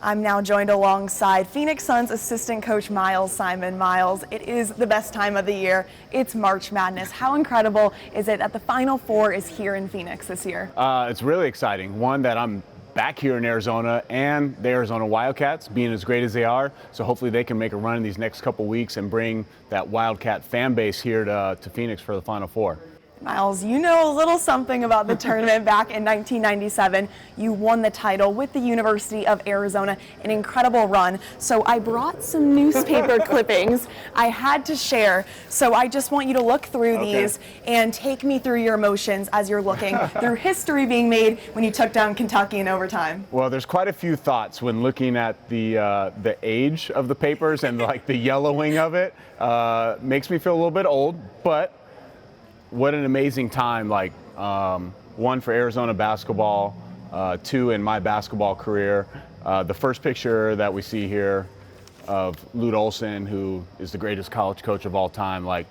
I'm now joined alongside Phoenix Suns assistant coach Miles Simon. Miles, it is the best time of the year. It's March Madness. How incredible is it that the Final Four is here in Phoenix this year? It's really exciting. One, that I'm back here in Arizona, and the Arizona Wildcats being as great as they are. So hopefully they can make a run in these next couple weeks and bring that Wildcat fan base here to Phoenix for the Final Four. Miles, you know a little something about the tournament. Back in 1997. You won the title with the University of Arizona, an incredible run. So I brought some newspaper clippings I had to share. So I just want you to look through these and take me through your emotions as you're looking through history being made when you took down Kentucky in overtime. Well, there's quite a few thoughts when looking at the age of the papers and like the yellowing of it. Makes me feel a little bit old, but what an amazing time, like one for Arizona basketball, two in my basketball career. The first picture that we see here of Lute Olson, who is the greatest college coach of all time, like,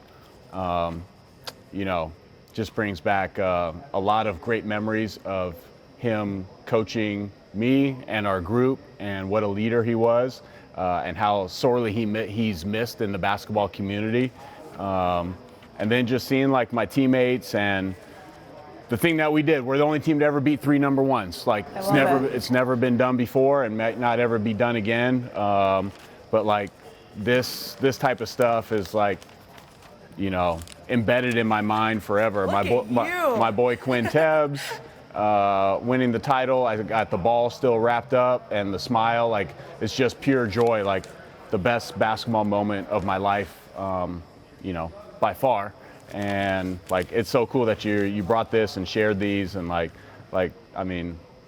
just brings back a lot of great memories of him coaching me and our group, and what a leader he was, and how sorely he's missed in the basketball community. And then just seeing like my teammates and the thing that we did, we're the only team to ever beat 3 number ones. Like it's never been done before and might not ever be done again. But like this type of stuff is like, embedded in my mind forever. My boy Quinn Tebbs winning the title. I got the ball still wrapped up, and the smile, like it's just pure joy. Like the best basketball moment of my life. By far, and like it's so cool that you brought this and shared these, and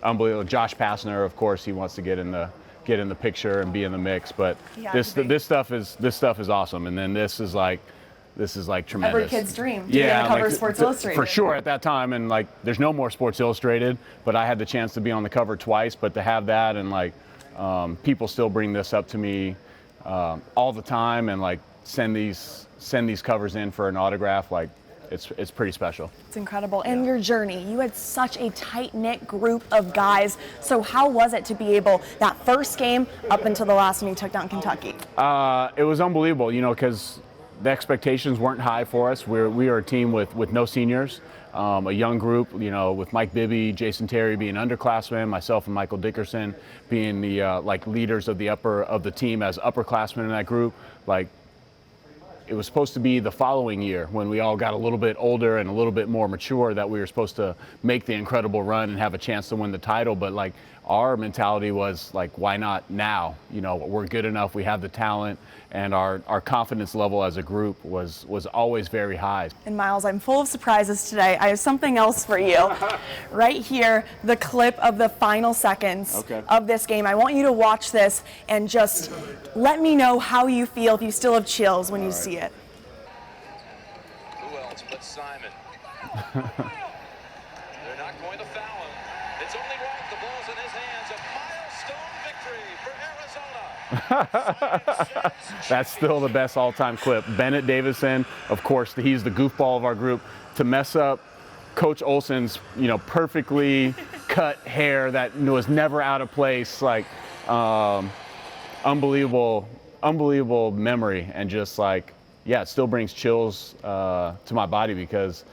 unbelievable. Josh Pastner, of course, he wants to get in the picture and be in the mix, but this stuff is awesome, and then this is like tremendous. Every kid's dream to be on the cover of Sports Illustrated. For sure at that time, and like there's no more Sports Illustrated, but I had the chance to be on the cover twice, but to have that, and like people still bring this up to me all the time, and like send these covers in for an autograph. Like it's pretty special. It's incredible. And your journey, you had such a tight-knit group of guys. So how was it to be able, that first game up until the last one you took down Kentucky? It was unbelievable, because the expectations weren't high for us. We are a team with no seniors, a young group, with Mike Bibby, Jason Terry being underclassmen, myself and Michael Dickerson being the leaders of the team as upperclassmen in that group. Like, it was supposed to be the following year when we all got a little bit older and a little bit more mature that we were supposed to make the incredible run and have a chance to win the title. But like our mentality was like, why not now? We're good enough. We have the talent, and our confidence level as a group was always very high. And Miles, I'm full of surprises today. I have something else for you. Right here, the clip of the final seconds of this game. I want you to watch this and just let me know how you feel, if you still have chills when you see it. Who else but Simon? They're not going to foul him. It's only right. The ball's in his hands. A milestone victory for Arizona. That's still the best all-time clip. Bennett Davison, of course, he's the goofball of our group. To mess up Coach Olson's, perfectly cut hair that was never out of place, like unbelievable memory, and just like, it still brings chills to my body, because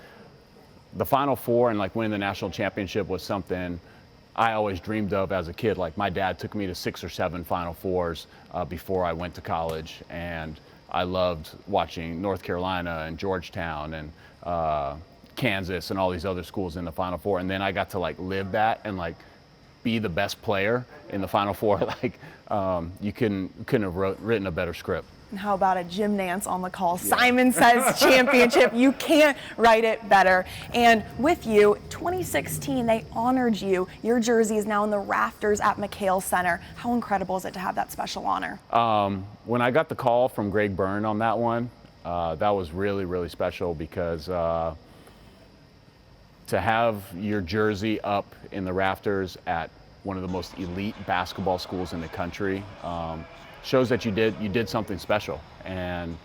the Final Four and like winning the national championship was something I always dreamed of as a kid. Like my dad took me to 6 or 7 Final Fours before I went to college, and I loved watching North Carolina and Georgetown and Kansas and all these other schools in the Final Four. And then I got to like live that and like be the best player in the Final Four. Like you couldn't have written a better script. And how about a Jim Nance on the call? Yeah. Simon says championship. You can't write it better. And with you, 2016, they honored you. Your jersey is now in the rafters at McHale Center. How incredible is it to have that special honor? When I got the call from Greg Byrne on that one, that was really, really special, because to have your jersey up in the rafters at one of the most elite basketball schools in the country shows that you did something special, and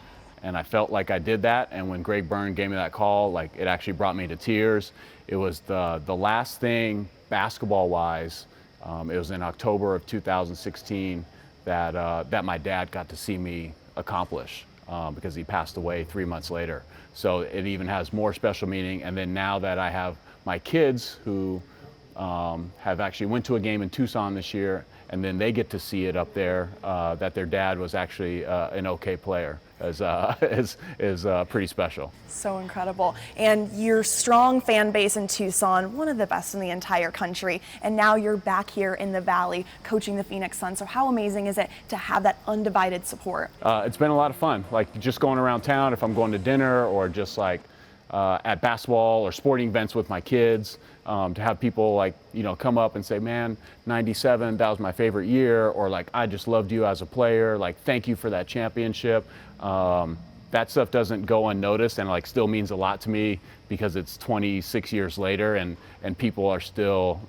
I felt like I did that. And when Greg Byrne gave me that call, like it actually brought me to tears. It was the last thing basketball wise It was in October of 2016 that my dad got to see me accomplish because he passed away 3 months later. So it even has more special meaning. And then now that I have my kids who have actually went to a game in Tucson this year, and then they get to see it up there that their dad was actually an okay player is pretty special. So incredible. And your strong fan base in Tucson, one of the best in the entire country, and now you're back here in the Valley coaching the Phoenix Suns. So how amazing is it to have that undivided support? It's been a lot of fun, like just going around town if I'm going to dinner or just like at basketball or sporting events with my kids, to have people like, come up and say, man, 97, that was my favorite year, or like, I just loved you as a player, like, thank you for that championship. That stuff doesn't go unnoticed and like still means a lot to me because it's 26 years later and people are still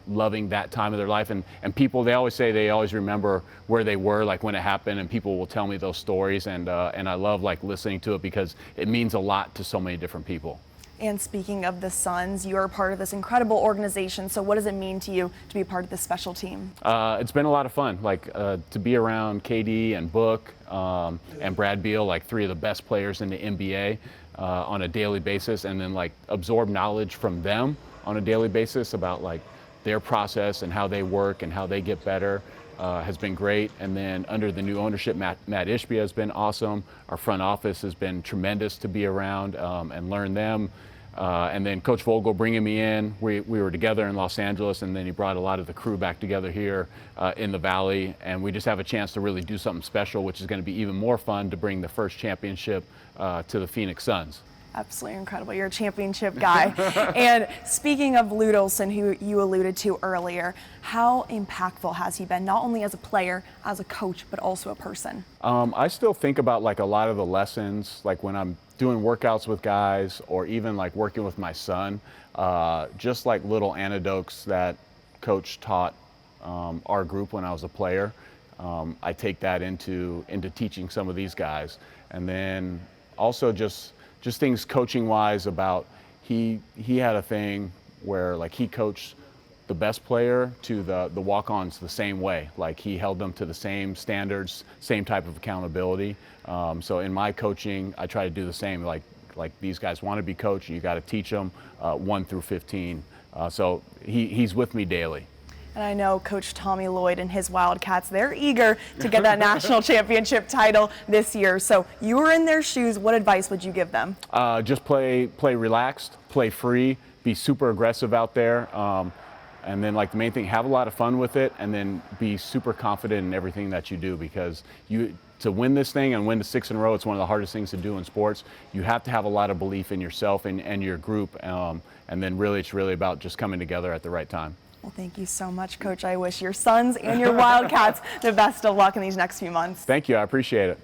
loving that time of their life. And people, they always say they always remember where they were like when it happened, and people will tell me those stories, and I love like listening to it because it means a lot to so many different people. And speaking of the Suns, you are part of this incredible organization. So what does it mean to you to be part of this special team? It's been a lot of fun, like to be around KD and Book and Brad Beal, like three of the best players in the NBA on a daily basis, and then like absorb knowledge from them on a daily basis about like their process and how they work and how they get better. Has been great. And then under the new ownership, Matt Ishbia has been awesome. Our front office has been tremendous to be around and learn them. And then Coach Vogel bringing me in, we were together in Los Angeles, and then he brought a lot of the crew back together here in the Valley, and we just have a chance to really do something special, which is going to be even more fun to bring the first championship to the Phoenix Suns. Absolutely incredible. You're a championship guy. And speaking of Lute Olson, who you alluded to earlier, how impactful has he been, not only as a player, as a coach, but also a person? I still think about like a lot of the lessons, like when I'm doing workouts with guys or even like working with my son, just like little anecdotes that Coach taught our group when I was a player. I take that into teaching some of these guys. And then also just things coaching wise about he had a thing where like he coached the best player to the walk-ons the same way. Like he held them to the same standards, same type of accountability. So in my coaching, I try to do the same. Like these guys want to be coached, and you got to teach them 1 through 15. So he's with me daily. And I know Coach Tommy Lloyd and his Wildcats, they're eager to get that national championship title this year. So you were in their shoes. What advice would you give them? Just play relaxed, play free, be super aggressive out there. And then like the main thing, have a lot of fun with it, and then be super confident in everything that you do, because to win this thing and win the 6 in a row, it's one of the hardest things to do in sports. You have to have a lot of belief in yourself and your group. And then really, it's really about just coming together at the right time. Well, thank you so much, Coach. I wish your Suns and your Wildcats the best of luck in these next few months. Thank you. I appreciate it.